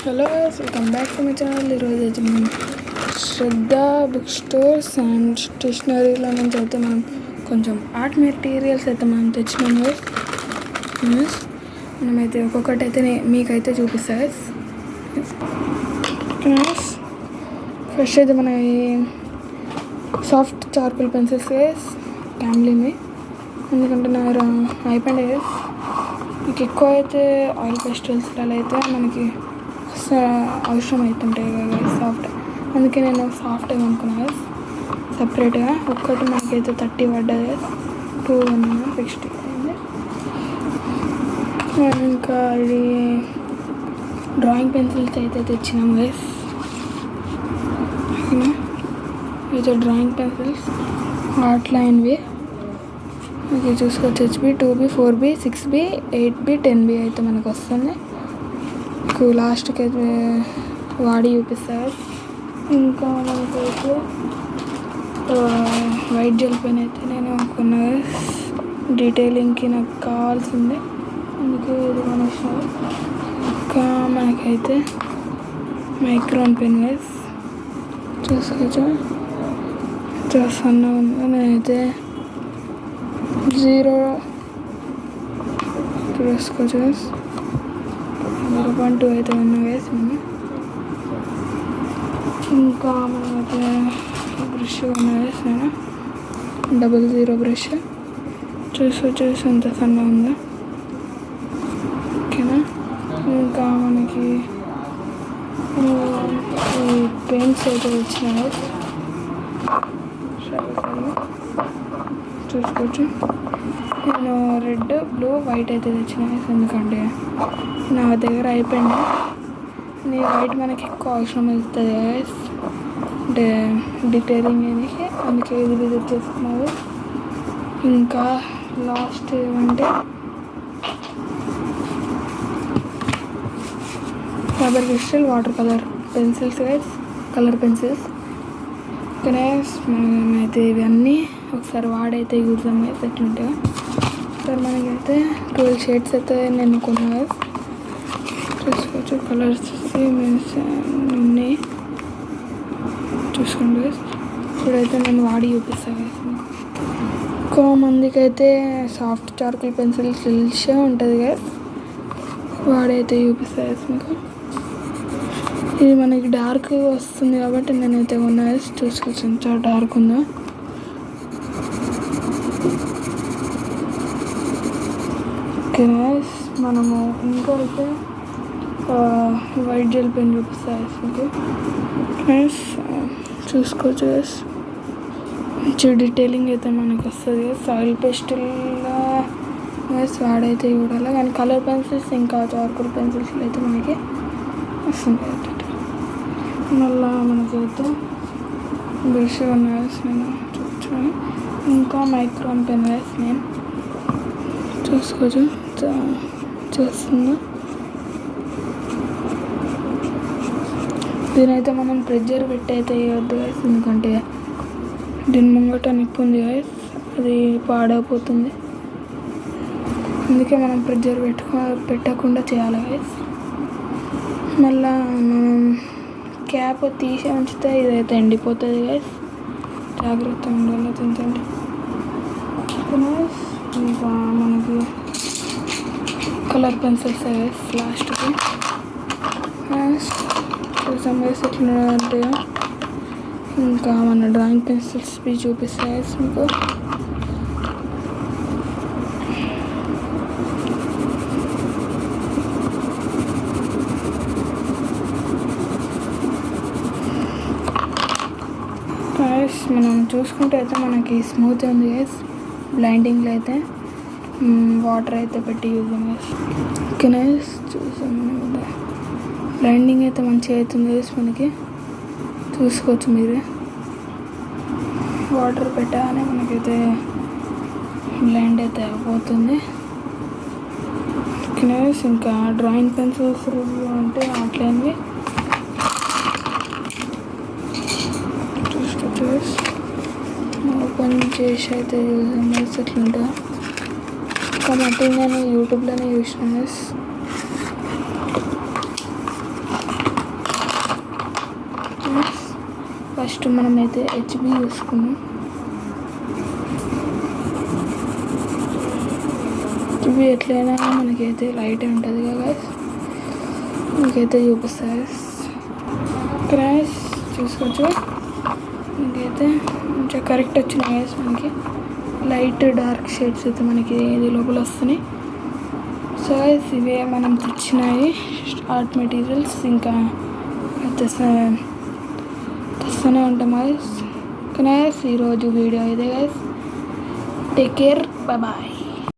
Hello, welcome back to my channel. ఈరోజు అయితే మనం శ్రద్ధ బుక్ స్టోర్స్ అండ్ స్టేషనరీలో నుంచి అయితే మనం కొంచెం ఆర్ట్ మెటీరియల్స్ అయితే మనం తెచ్చినాము. మనమైతే ఒక్కొక్కటి అయితే మీకైతే చూపిస్తాయి. ఫస్ట్ అయితే మన సాఫ్ట్ చార్కోల్ పెన్సిల్స్ ఫ్యామిలీని, ఎందుకంటే నా అయిపోయింది. మీకు ఎక్కువ అయితే ఆయిల్ పెస్టల్స్లలో అయితే మనకి అవసరం అవుతుంటాయి కదా సాఫ్ట్, అందుకే నేను సాఫ్ట్గా అనుకున్నాను సపరేట్గా. ఒక్కటి మనకైతే 30 పడ్డది, 2 60 అయింది. ఇంకా ఇది డ్రాయింగ్ పెన్సిల్స్ అయితే తెచ్చినాము గైస్. ఇది డ్రాయింగ్ పెన్సిల్స్ ఆర్ట్ లైన్వి, ఇది చూసుకోవచ్చు. HB 2B 4B 6B 8B 10B అయితే మనకు వస్తుంది. లాస్ట్కి అయితే వాడి చూపిస్తారు. ఇంకా మనకైతే వైట్ జెల్ పెన్ అయితే నేను కొన్న డీటెయిలింగ్కి నాకు కావాల్సిందే, అందుకే ఇది కొనేసాను. ఇంకా మనకైతే మైక్రోన్ పెన్ వేస్ చూసుకోవచ్చు, సన్నగా ఉంది. నేనైతే 0 చూసుకోవచ్చు, 0.2 అయితే ఉన్నా వేసాము. ఇంకా మనమైతే బ్రష్ ఉన్నా వేసాను, 00 బ్రష్ చూసి ఎంత సన్నగా ఉందో. ఓకేనా. ఇంకా మనకి ఈ పెయింట్స్ అయితే వచ్చినాయి చూసుకోవచ్చు. నేను రెడ్, బ్లూ, వైట్ అయితే తెచ్చినాయి, ఎందుకంటే నా దగ్గర అయిపోయింది. నీ వైట్ మనకి ఎక్కువ అవసరం అవుతుంది అంటే డీటెయిలింగ్ అనేది, అందుకే ఇది విజిట్ చేసుకున్నాను. ఇంకా లాస్ట్ ఏమంటే Faber crystal water colour pencils guys, colour pencils. Guys మనమైతే ఇవన్నీ ఒకసారి వాడైతే చూద్దాం గైస్ ఎట్లుంటాయో. ఒకసారి మనకైతే 12 షేడ్స్ అయితే నేను కొన్నాను చూసుకోవచ్చు. కలర్స్ ఉన్నాయి చూసుకోండి గైస్. ఇప్పుడైతే నేను వాడి చూపిస్తాను గైస్. ఎక్కువ మందికి అయితే సాఫ్ట్ చార్కోల్ పెన్సిల్స్ తెలిసే ఉంటుంది గైస్, వాడైతే చూపిస్తాను గైస్ మీకు. ఇది మనకి డార్క్ వస్తుంది కాబట్టి నేనైతే కొన్నా గైస్. చూసుకోవచ్చు ఎంత డార్క్ ఉందో. ఓకే గైస్, మనము ఇంకా అయితే వైట్ జెల్ పెన్ చూపిస్తాయి మీకు గైస్. చూసుకోవచ్చు గైస్, మంచి డీటెయిలింగ్ అయితే మనకు వస్తుంది. ఆయిల్ పెస్టల్గా గైస్ వాడైతే చూడాలి, కానీ కలర్ పెన్సిల్స్ ఇంకా చార్కోల్ పెన్సిల్స్ అయితే మనకి వస్తుంది. మళ్ళీ మనకైతే బ్రష్ ఉన్నాయి నేను చూపించాను. ఇంకా మైక్రోన్ పెన్ వేసి నేను చూసుకోవచ్చు చేస్తున్నా. దీనైతే మనం ప్రెజర్ పెట్టి అయితే వేయవద్దు గైస్, ఎందుకంటే దీని ముంగట నిప్పు ఉంది గైస్, అది పాడైపోతుంది. అందుకే మనం ప్రెజర్ పెట్టకుండా చేయాలి గైస్. మళ్ళా మనం క్యాప్ తీసి ఉంచితే ఇదైతే ఎండిపోతుంది గైస్, జాగ్రత్తగా ఉండాలి తింటండి. ఇంకా మనకి కలర్ పెన్సిల్స్ గైస్ లాస్ట్కి చూసాం గైస్ ఎట్లా అంటే. ఇంకా మన డ్రాయింగ్ పెన్సిల్స్ చూపిస్తాయి గైస్ మీకు. మనం చూసుకుంటే అయితే మనకి స్మూత్ ఉంది గైస్. బ్లైండింగ్లో అయితే వాటర్ అయితే పెట్టి యూజ్ గైస్. ఓకే గైస్, చూసాం బ్లైండింగ్ అయితే మంచిగా అవుతుంది గైస్ మనకి. చూసుకోవచ్చు మీరే, వాటర్ పెట్టగానే మనకైతే బ్లైండ్ అయితే అయిపోతుంది. ఓకే గైస్, ఇంకా డ్రాయింగ్ పెన్సిల్స్ రివ్యూ అంటే ఆట్లైన్వి ఓపెన్ చేసి అయితే చూసాం గైస్ ఎట్లుంటుందో. కాబట్టి నేను యూట్యూబ్లోనే చూసిన గైస్. ఫస్ట్ మనమైతే హెచ్బి చూసుకున్నాం. హెచ్బి ఎట్లయినా మనకైతే లైటే ఉంటుంది కదా గైస్. మీకైతే చూపిస్తాయి క్రాష్ చూసుకోవచ్చు. ఇంకైతే కొంచెం కరెక్ట్ వచ్చినాయి గైస్. మనకి లైట్ డార్క్ షేడ్స్ అయితే మనకి ఇది లోపల వస్తున్నాయి. సో గైస్ ఇవే మనం తెచ్చినాయి ఆర్ట్ మెటీరియల్స్. ఇంకా తెస్తూనే ఉంటాం గైస్. కానీ ఈరోజు వీడియో ఇదే గైస్. Take care, bye.